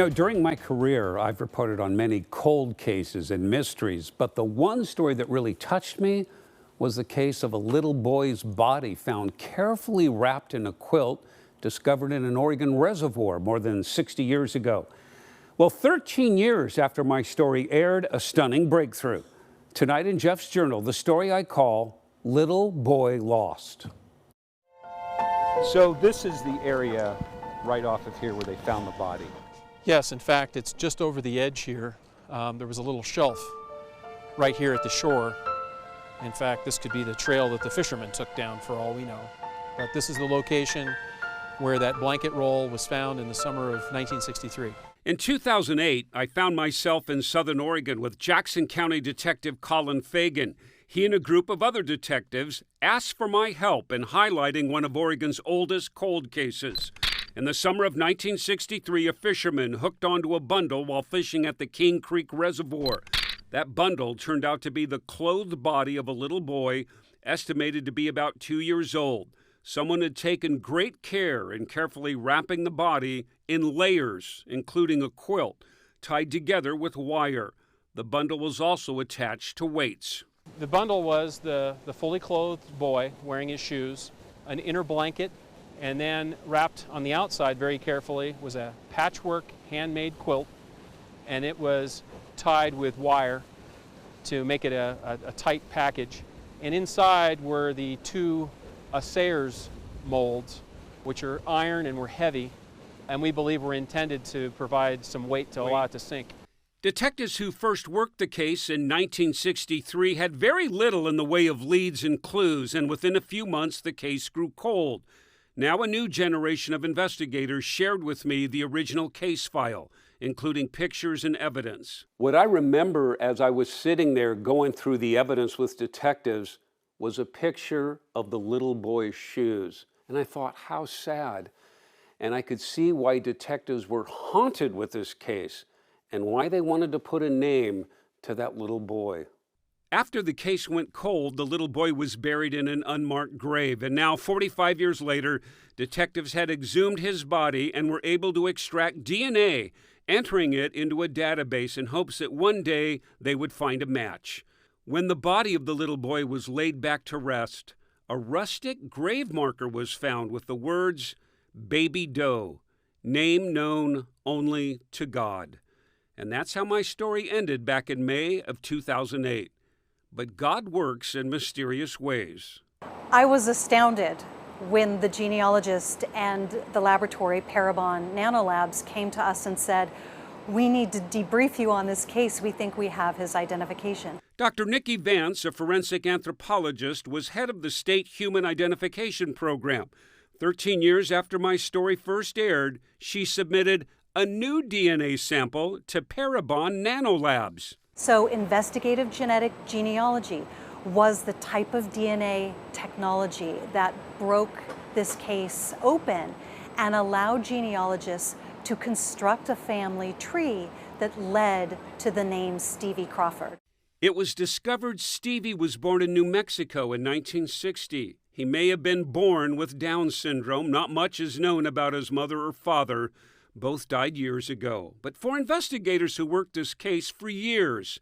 During my career, I've reported on many cold cases and mysteries, but the one story that really touched me was the case of a little boy's body found carefully wrapped in a quilt discovered in an Oregon reservoir more than 60 years ago. Well, 13 years after my story aired, a stunning breakthrough. Tonight in Jeff's Journal, the story I call Little Boy Lost. So this is the area right off of here where they found the body. Yes, in fact, it's just over the edge here. There was a little shelf right here at the shore. In fact, this could be the trail that the fishermen took down for all we know. But this is the location where that blanket roll was found in the summer of 1963. In 2008, I found myself in Southern Oregon with Jackson County Detective Colin Fagan. He and a group of other detectives asked for my help in highlighting one of Oregon's oldest cold cases. In the summer of 1963, a fisherman hooked onto a bundle while fishing at the King Creek Reservoir. That bundle turned out to be the clothed body of a little boy, estimated to be about 2 years old. Someone had taken great care in carefully wrapping the body in layers, including a quilt, tied together with wire. The bundle was also attached to weights. The bundle was the fully clothed boy wearing his shoes, an inner blanket, and then wrapped on the outside very carefully was a patchwork handmade quilt, and it was tied with wire to make it a tight package. And inside were the two assayer's molds, which are iron and were heavy, and we believe were intended to provide some weight to allow it to sink. Detectives who first worked the case in 1963 had very little in the way of leads and clues, and within a few months the case grew cold. Now a new generation of investigators shared with me the original case file, including pictures and evidence. What I remember as I was sitting there going through the evidence with detectives was a picture of the little boy's shoes. And I thought, how sad. And I could see why detectives were haunted with this case and why they wanted to put a name to that little boy. After the case went cold, the little boy was buried in an unmarked grave, and now, 45 years later, detectives had exhumed his body and were able to extract DNA, entering it into a database in hopes that one day they would find a match. When the body of the little boy was laid back to rest, a rustic grave marker was found with the words, "Baby Doe, name known only to God." And that's how my story ended back in May of 2008. But God works in mysterious ways. I was astounded when the genealogist and the laboratory, Parabon Nanolabs, came to us and said, "We need to debrief you on this case. We think we have his identification." Dr. Nikki Vance, a forensic anthropologist, was head of the state human identification program. 13 years after my story first aired, she submitted a new DNA sample to Parabon Nanolabs. So investigative genetic genealogy was the type of DNA technology that broke this case open and allowed genealogists to construct a family tree that led to the name Stevie Crawford. It was discovered Stevie was born in New Mexico in 1960. He may have been born with Down syndrome. Not much is known about his mother or father. Both died years ago. But for investigators who worked this case for years,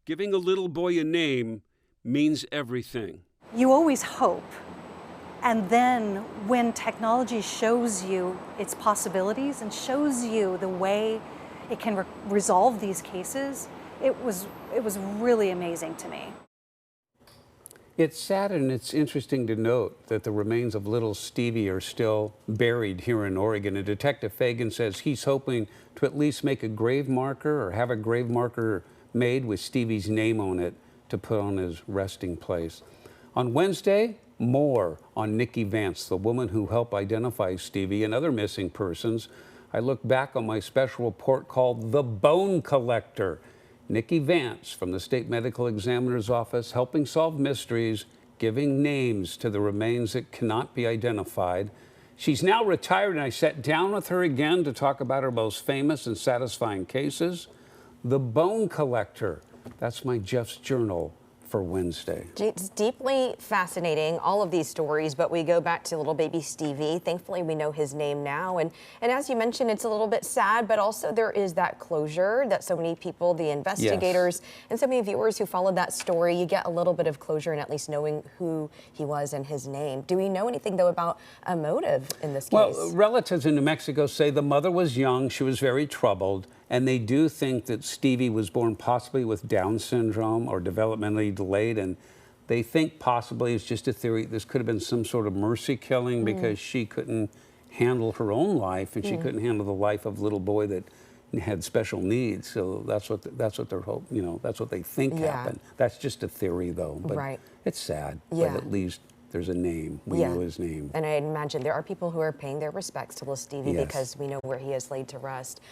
giving a little boy a name means everything. You always hope. And then when technology shows you its possibilities and shows you the way it can resolve these cases, it was really amazing to me. It's sad and it's interesting to note that the remains of little Stevie are still buried here in Oregon. And Detective Fagan says he's hoping to at least make a grave marker or have a grave marker made with Stevie's name on it to put on his resting place. On Wednesday, more on Nikki Vance, the woman who helped identify Stevie and other missing persons. I look back on my special report called The Bone Collector. Nikki Vance from the State Medical Examiner's Office helping solve mysteries, giving names to the remains that cannot be identified. She's now retired, and I sat down with her again to talk about her most famous and satisfying cases. The Bone Collector. That's my Jeff's Journal for Wednesday. It's deeply fascinating, all of these stories, but we go back to little baby Stevie. Thankfully, we know his name now. And as you mentioned, it's a little bit sad, but also there is that closure that so many people, the investigators, and so many viewers who followed that story, you get a little bit of closure in at least knowing who he was and his name. Do we know anything, though, about a motive in this case? Well, relatives in New Mexico say the mother was young, she was very troubled, and they do think that Stevie was born possibly with Down syndrome or developmentally delayed, and they think possibly, it's just a theory, this could have been some sort of mercy killing because she couldn't handle her own life, and she couldn't handle the life of a little boy that had special needs. So that's what they're hoping, that's what they think happened. That's just a theory, though. But it's sad. But at least there's a name. We know his name. And I imagine there are people who are paying their respects to little Stevie because we know where he is laid to rest.